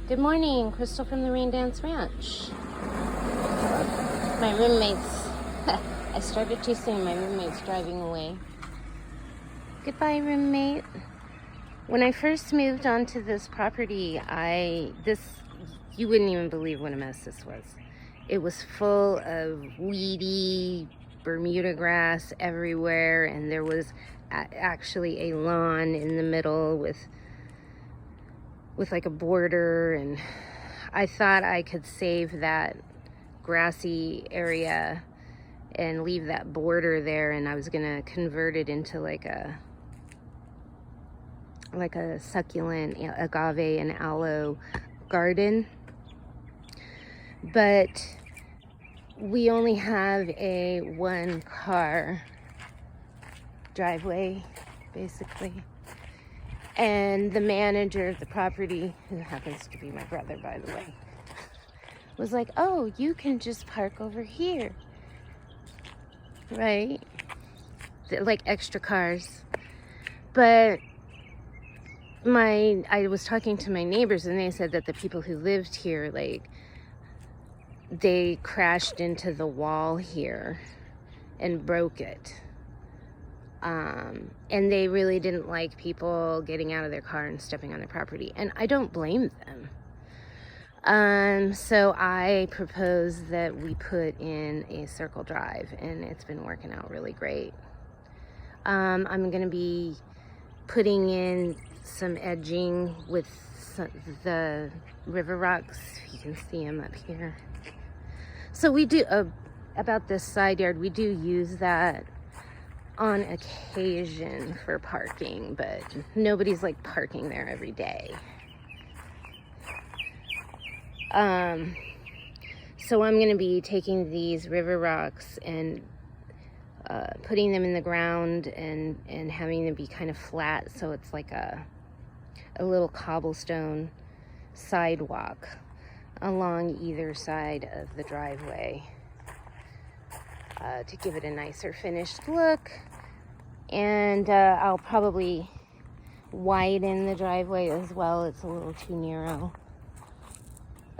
Good morning, Crystal from the Rain Dance Ranch. My roommate's, I started too soon, my roommate's driving away. Goodbye, roommate. When I first moved onto this property, you wouldn't even believe what a mess this was. It was full of weedy Bermuda grass everywhere, and there was actually a lawn in the middle with like a border, and I thought I could save that grassy area and leave that border there, and I was gonna convert it into like a succulent agave and aloe garden. But we only have a 1-car driveway, basically. And the manager of the property, who happens to be my brother, by the way, was like, oh, you can just park over here, right? Like extra cars. But I was talking to my neighbors, and they said that the people who lived here, like, they crashed into the wall here and broke it. And they really didn't like people getting out of their car and stepping on their property. And I don't blame them. So I proposed that we put in a circle drive, and it's been working out really great. I'm going to be putting in some edging with the river rocks. You can see them up here. So we do, about this side yard, we do use that on occasion for parking, but nobody's like parking there every day. So I'm going to be taking these river rocks and putting them in the ground and having them be kind of flat, so it's like a little cobblestone sidewalk along either side of the driveway to give it a nicer finished look. And I'll probably widen the driveway as well. It's a little too narrow.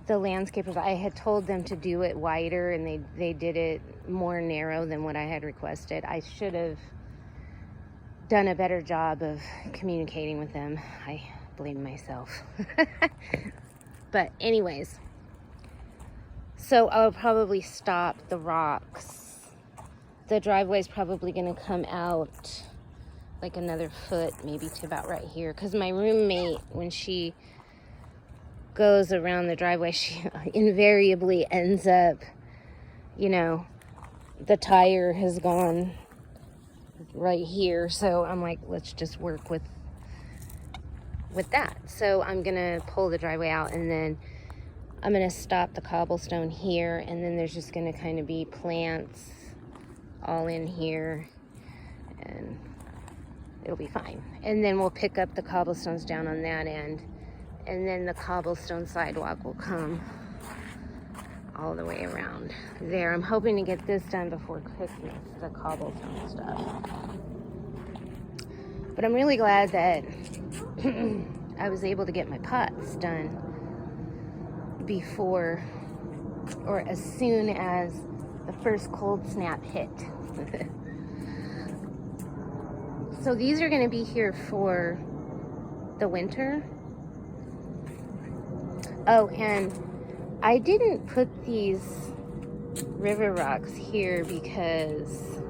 The landscapers, I had told them to do it wider, and they did it more narrow than what I had requested. I should have done a better job of communicating with them. I blame myself. But anyways, so I'll probably stop the rocks. The driveway is probably going to come out like another foot, maybe to about right here, because my roommate, when she goes around the driveway, she invariably ends up, the tire has gone right here. So I'm like, let's just work with that. So I'm gonna pull the driveway out, and then I'm gonna stop the cobblestone here, and then there's just gonna kind of be plants all in here, and it'll be fine. And then we'll pick up the cobblestones down on that end, and then the cobblestone sidewalk will come all the way around there. I'm hoping to get this done before Christmas, the cobblestone stuff. But I'm really glad that I was able to get my pots done before, or as soon as the first cold snap hit. So these are going to be here for the winter. Oh, and I didn't put these river rocks here because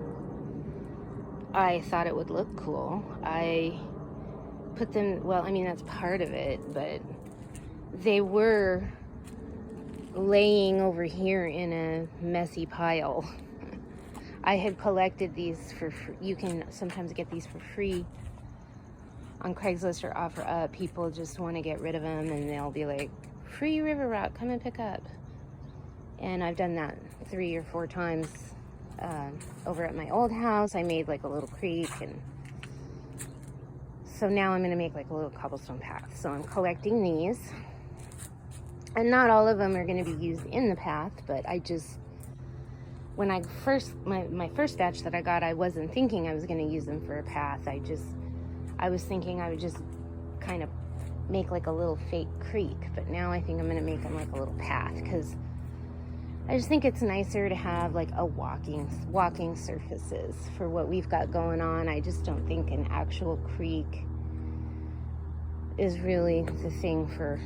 I thought it would look cool. I put them, well, I mean, that's part of it, but they were laying over here in a messy pile. I had collected these for free. You can sometimes get these for free on Craigslist or OfferUp. People just want to get rid of them, and they'll be like, free river rock, come and pick up. And I've done that 3 or 4 times over at my old house. I made like a little creek, and so now I'm going to make like a little cobblestone path. So I'm collecting these, and not all of them are going to be used in the path, but I just, when I first, my first batch that I got, I wasn't thinking I was going to use them for a path. I was thinking I would just kind of make like a little fake creek, but now I think I'm gonna make them like a little path, because I just think it's nicer to have like a walking surfaces for what we've got going on. I just don't think an actual creek is really the thing for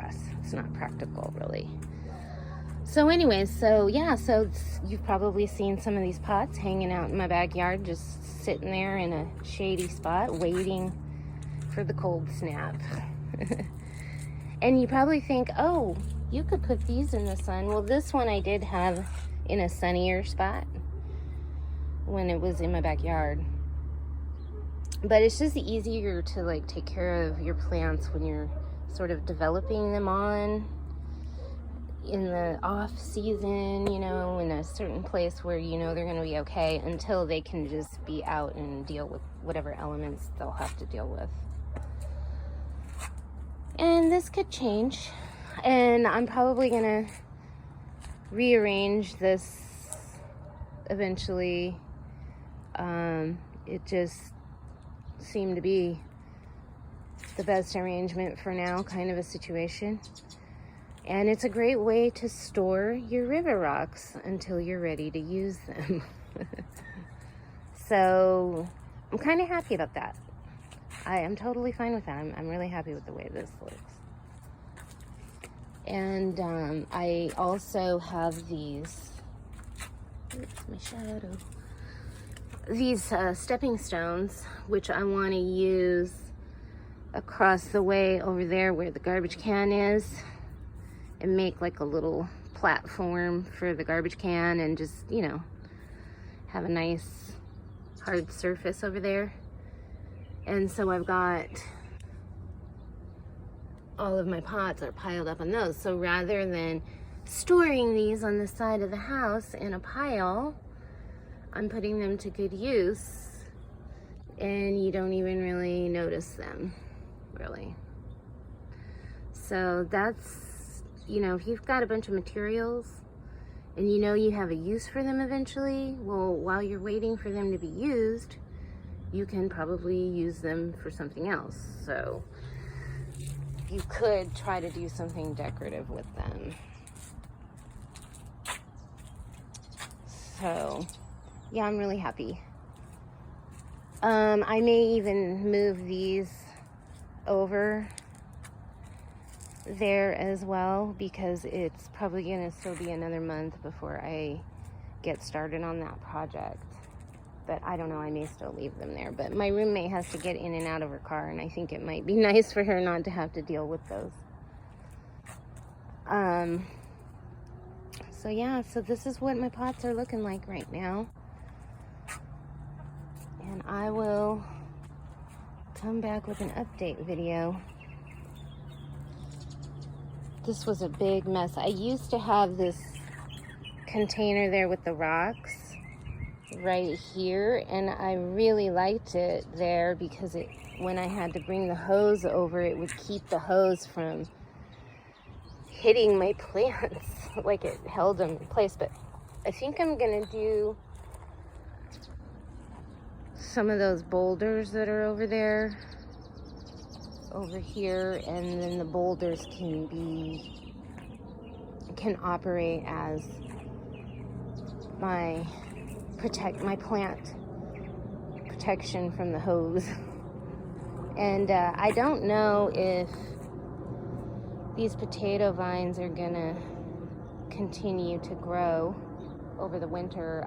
us. It's not practical, really. So anyways, so you've probably seen some of these pots hanging out in my backyard, just sitting there in a shady spot waiting for the cold snap. And you probably think, oh, you could put these in the sun. Well, this one I did have in a sunnier spot when it was in my backyard. But it's just easier to like take care of your plants when you're sort of developing them on in the off season, you know, in a certain place where you know they're going to be okay, until they can just be out and deal with whatever elements they'll have to deal with. And this could change, and I'm probably going to rearrange this eventually. It just seemed to be the best arrangement for now, kind of a situation. And it's a great way to store your river rocks until you're ready to use them. So I'm kind of happy about that. I am totally fine with that. I'm really happy with the way this looks. And I also have these, oops, my shadow. These stepping stones, which I want to use across the way over there where the garbage can is, and make like a little platform for the garbage can, and just, you know, have a nice hard surface over there. And so I've got all of my pots are piled up on those. So rather than storing these on the side of the house in a pile, I'm putting them to good use, and you don't even really notice them, really. So that's, you know, if you've got a bunch of materials and you know you have a use for them eventually, well, while you're waiting for them to be used, you can probably use them for something else. So you could try to do something decorative with them. So yeah, I'm really happy. I may even move these over there as well, because it's probably gonna still be another month before I get started on that project. But I don't know, I may still leave them there. But my roommate has to get in and out of her car, and I think it might be nice for her not to have to deal with those. So yeah, so this is what my pots are looking like right now. And I will come back with an update video. This was a big mess. I used to have this container there with the rocks right here, and I really liked it there because it, when I had to bring the hose over, it would keep the hose from hitting my plants. Like, it held them in place. But I think I'm gonna do some of those boulders that are over there over here, and then the boulders can operate as my plant protection from the hose. And I don't know if these potato vines are gonna continue to grow over the winter.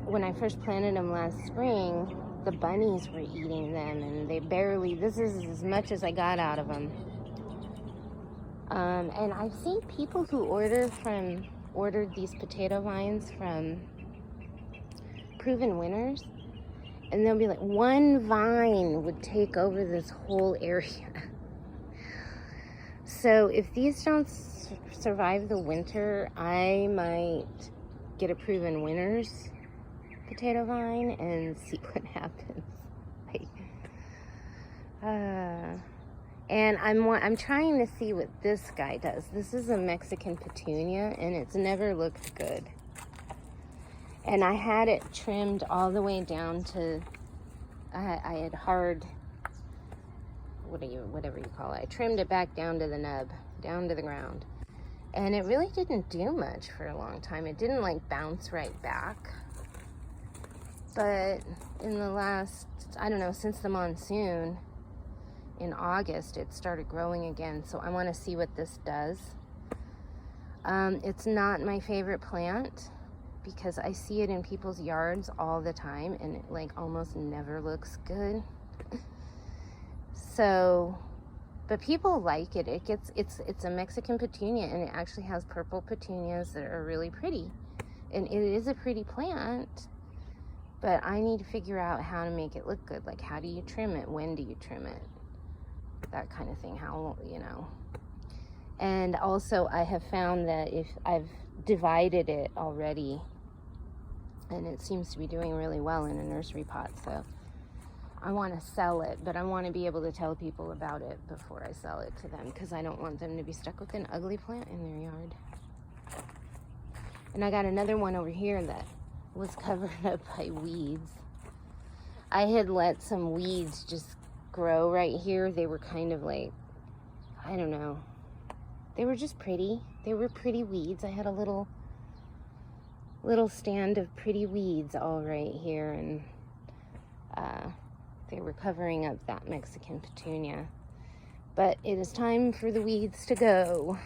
When I first planted them last spring, the bunnies were eating them, and this is as much as I got out of them. And I've seen people who ordered these potato vines from Proven Winners, and they'll be like, one vine would take over this whole area. So if these don't survive the winter, I might get a Proven Winners potato vine and see what happens. And I'm trying to see what this guy does. This is a Mexican Petunia, and it's never looked good. And I had it trimmed all the way down to I had whatever you call it. I trimmed it back down to the nub, down to the ground. And it really didn't do much for a long time. It didn't like bounce right back. But in the last, I don't know, since the monsoon in August, it started growing again. So I want to see what this does. It's not my favorite plant because I see it in people's yards all the time and it like almost never looks good. So, but people like it. It's a Mexican petunia, and it actually has purple petunias that are really pretty. And it is a pretty plant, but I need to figure out how to make it look good. Like, how do you trim it? When do you trim it? That kind of thing. How, you know. And also, I have found that if I've divided it already, and it seems to be doing really well in a nursery pot, so I want to sell it, but I want to be able to tell people about it before I sell it to them, because I don't want them to be stuck with an ugly plant in their yard. And I got another one over here that was covered up by weeds. I had let some weeds just grow right here. They were kind of like, I don't know. They were just pretty. They were pretty weeds. I had a little stand of pretty weeds all right here, and they were covering up that Mexican petunia. But it is time for the weeds to go.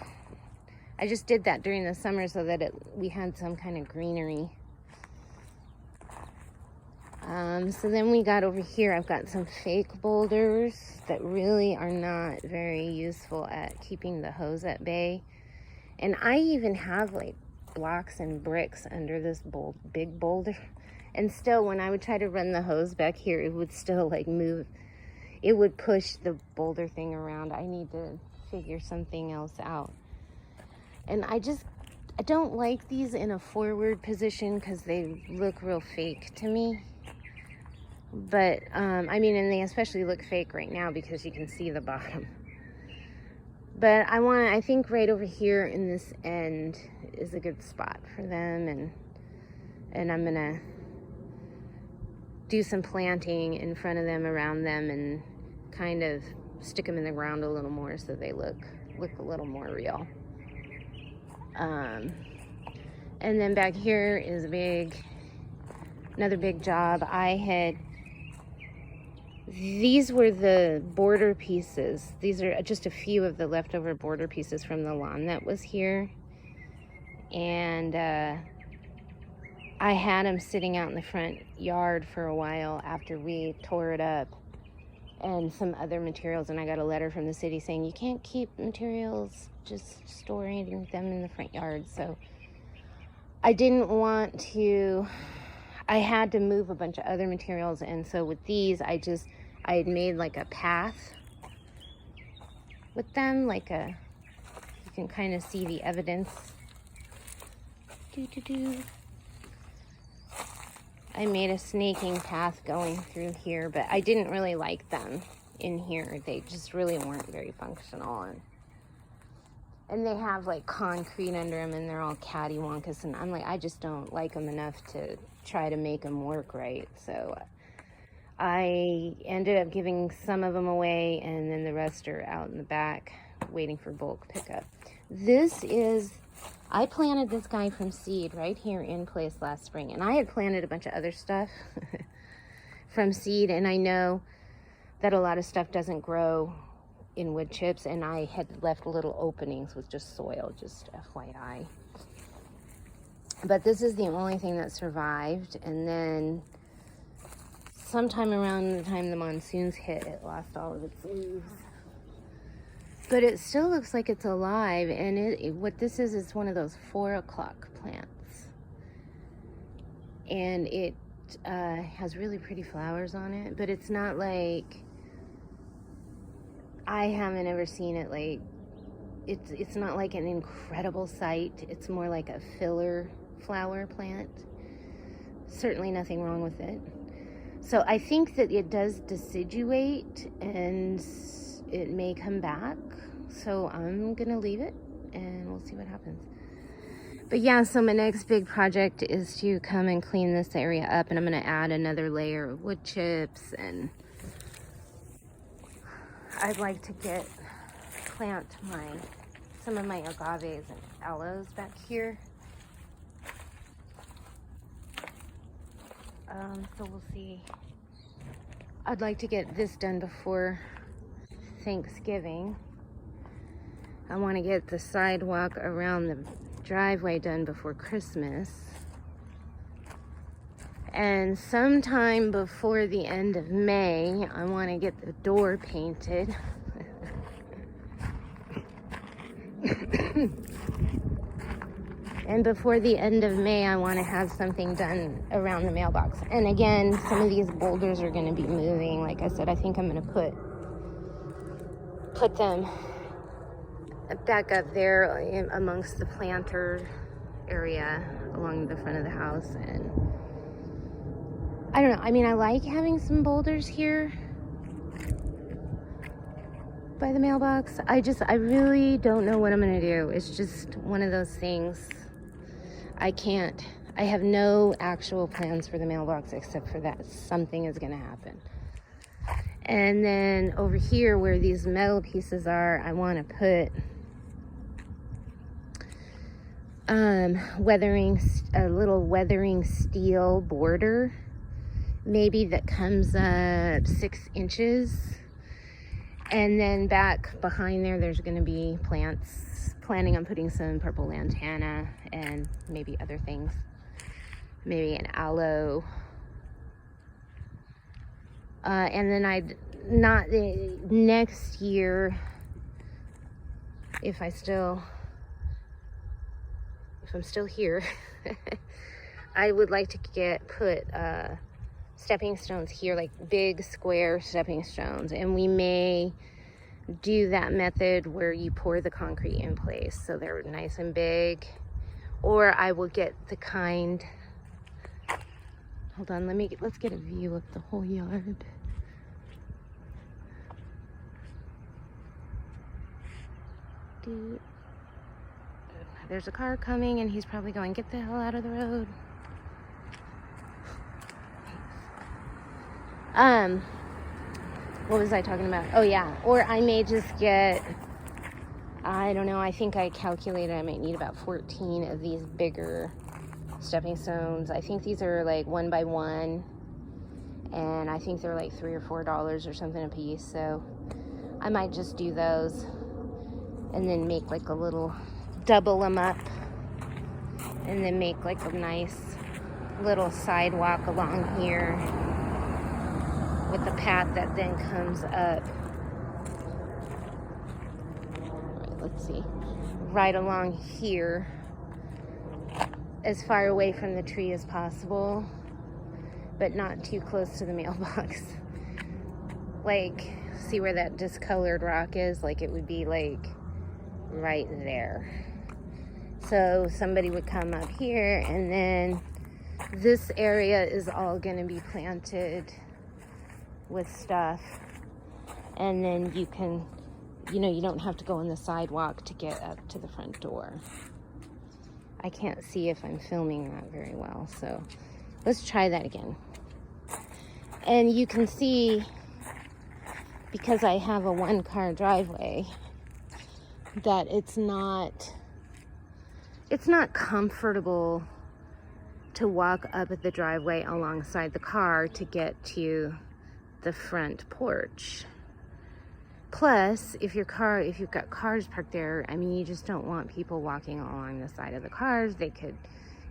I just did that during the summer so that we had some kind of greenery. So then we got over here, I've got some fake boulders that really are not very useful at keeping the hose at bay. And I even have like blocks and bricks under this big boulder. And still, when I would try to run the hose back here, it would still like move. It would push the boulder thing around. I need to figure something else out. And I don't like these in a forward position because they look real fake to me. But, I mean, and they especially look fake right now because you can see the bottom. But I think right over here in this end is a good spot for them. And I'm going to do some planting in front of them, around them, and kind of stick them in the ground a little more so they look a little more real. And then back here is another big job. These were the border pieces. These are just a few of the leftover border pieces from the lawn that was here. And I had them sitting out in the front yard for a while after we tore it up, and some other materials. And I got a letter from the city saying you can't keep materials, just storing them in the front yard. So I didn't want to. I had to move a bunch of other materials, and so with these, I had made like a path with them, like you can kind of see the evidence. I made a snaking path going through here, but I didn't really like them in here. They just really weren't very functional, and they have like concrete under them, and they're all cattywampus, and I'm like, I just don't like them enough to try to make them work right. So I ended up giving some of them away, and then the rest are out in the back waiting for bulk pickup. I planted this guy from seed right here in place last spring, and I had planted a bunch of other stuff from seed, and I know that a lot of stuff doesn't grow in wood chips, and I had left little openings with just soil, just FYI. But this is the only thing that survived, and then sometime around the time the monsoons hit, it lost all of its leaves. But it still looks like it's alive, and what this is one of those 4 o'clock plants. And it has really pretty flowers on it, but it's not like, I haven't ever seen it like, it's not like an incredible sight. It's more like a filler flower plant. Certainly nothing wrong with it. So I think that it does deciduate, and it may come back. So I'm gonna leave it, and we'll see what happens. But yeah, so my next big project is to come and clean this area up, and I'm going to add another layer of wood chips, and I'd like to plant some of my agaves and aloes back here. So we'll see. I'd like to get this done before Thanksgiving. I want to get the sidewalk around the driveway done before Christmas. And sometime before the end of May, I want to get the door painted. And before the end of May, I want to have something done around the mailbox. And again, some of these boulders are going to be moving. Like I said, I think I'm going to put them back up there amongst the planter area along the front of the house. And I don't know. I mean, I like having some boulders here by the mailbox. I really don't know what I'm going to do. It's just one of those things. I have no actual plans for the mailbox except for that something is going to happen. And then over here where these metal pieces are, I want to put a little weathering steel border, maybe that comes up 6 inches. And then back behind there's going to be plants. Planning on putting some purple lantana and maybe other things. Maybe an aloe. And then next year, if I'm still here, I would like to put stepping stones here, like big square stepping stones. And we may do that method where you pour the concrete in place so they're nice and big, or I will get the kind, hold on, let's get a view of the whole yard. There's a car coming and he's probably going, get the hell out of the road. What was I talking about? Oh yeah, or I may just get, I don't know, I think I calculated I might need about 14 of these bigger stepping stones. I think these are like 1 by 1, and I think they're like $3 or $4 or something a piece. So I might just do those and then make like a little, double them up, and then make like a nice little sidewalk along here with the path that then comes up. Let's see, right along here, as far away from the tree as possible, but not too close to the mailbox. Like, see where that discolored rock is? Like, it would be like right there. So somebody would come up here, and then this area is all gonna be planted with stuff, and then you can, you don't have to go on the sidewalk to get up to the front door. I can't see if I'm filming that very well, so let's try that again. And you can see, because I have a 1-car driveway, that it's not comfortable to walk up at the driveway alongside the car to get to the front porch. Plus, if you've got cars parked there, I mean, you just don't want people walking along the side of the cars. They could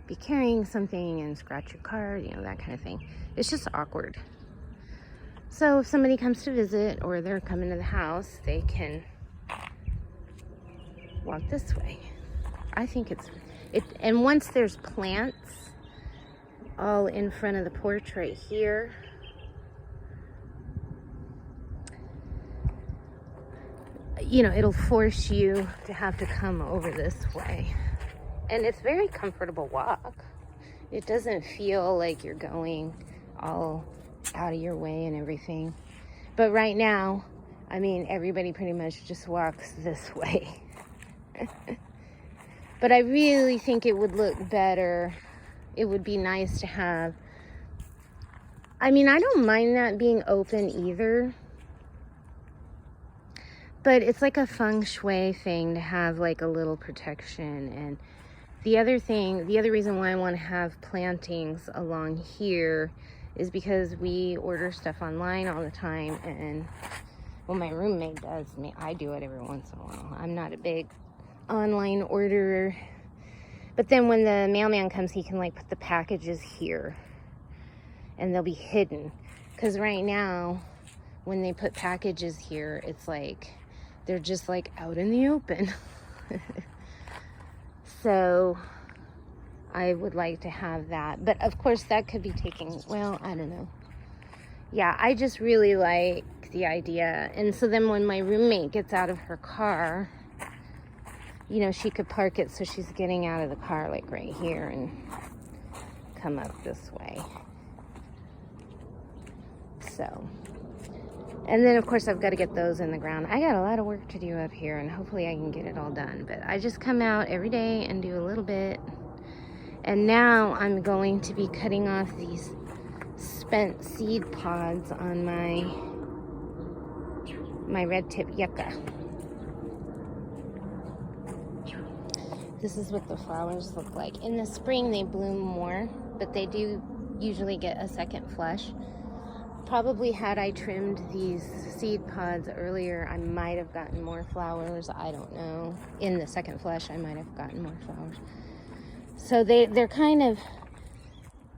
be carrying something and scratch your car, that kind of thing. It's just awkward. So if somebody comes to visit or they're coming to the house, they can walk this way. I think and once there's plants all in front of the porch right here, it'll force you to have to come over this way. And it's a very comfortable walk. It doesn't feel like you're going all out of your way and everything. But right now, I mean, everybody pretty much just walks this way. But I really think it would look better. It would be nice to have, I mean, I don't mind that being open either. But it's like a feng shui thing to have like a little protection. And the other reason why I want to have plantings along here is because we order stuff online all the time. And, well, my roommate does. I do it every once in a while. I'm not a big online orderer. But then when the mailman comes, he can like put the packages here. And they'll be hidden. Because right now, when they put packages here, it's like they're just like out in the open. So I would like to have that. But of course that could be taking, well, I don't know. Yeah, I just really like the idea. And so then when my roommate gets out of her car, you know, she could park it so she's getting out of the car like right here and come up this way. So, and then of course I've got to get those in the ground. I got a lot of work to do up here, and hopefully I can get it all done. But I just come out every day and do a little bit. And now I'm going to be cutting off these spent seed pods on my red tip yucca. This is what the flowers look like. In the spring they bloom more, but they do usually get a second flush. Probably had I trimmed these seed pods earlier, I might have gotten more flowers. I don't know. In the second flush, I might have gotten more flowers. So they're kind of,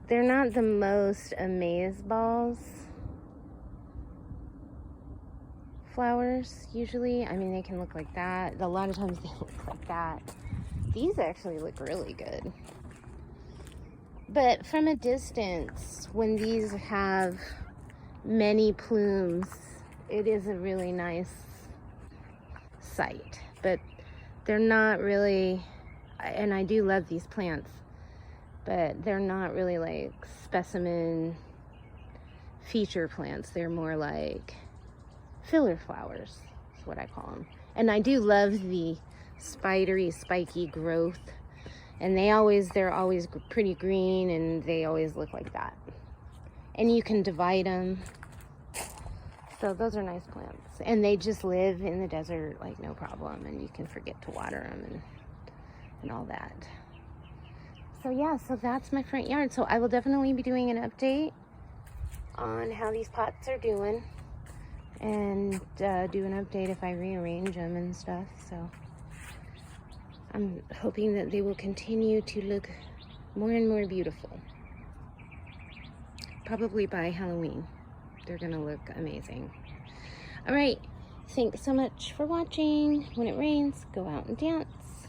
they're not the most amazeballs flowers usually. I mean, they can look like that. A lot of times they look like that. These actually look really good. But from a distance, when these have many plumes, it is a really nice sight. But they're not really, and I do love these plants, but they're not really like specimen feature plants. They're more like filler flowers is what I call them. And I do love the spidery, spiky growth, and they're always pretty green, and they always look like that. And you can divide them. So those are nice plants. And they just live in the desert like no problem. And you can forget to water them and all that. So yeah, so that's my front yard. So I will definitely be doing an update on how these pots are doing. And do an update if I rearrange them and stuff. So I'm hoping that they will continue to look more and more beautiful. Probably by Halloween, they're gonna look amazing. All right, thanks so much for watching. When it rains, go out and dance.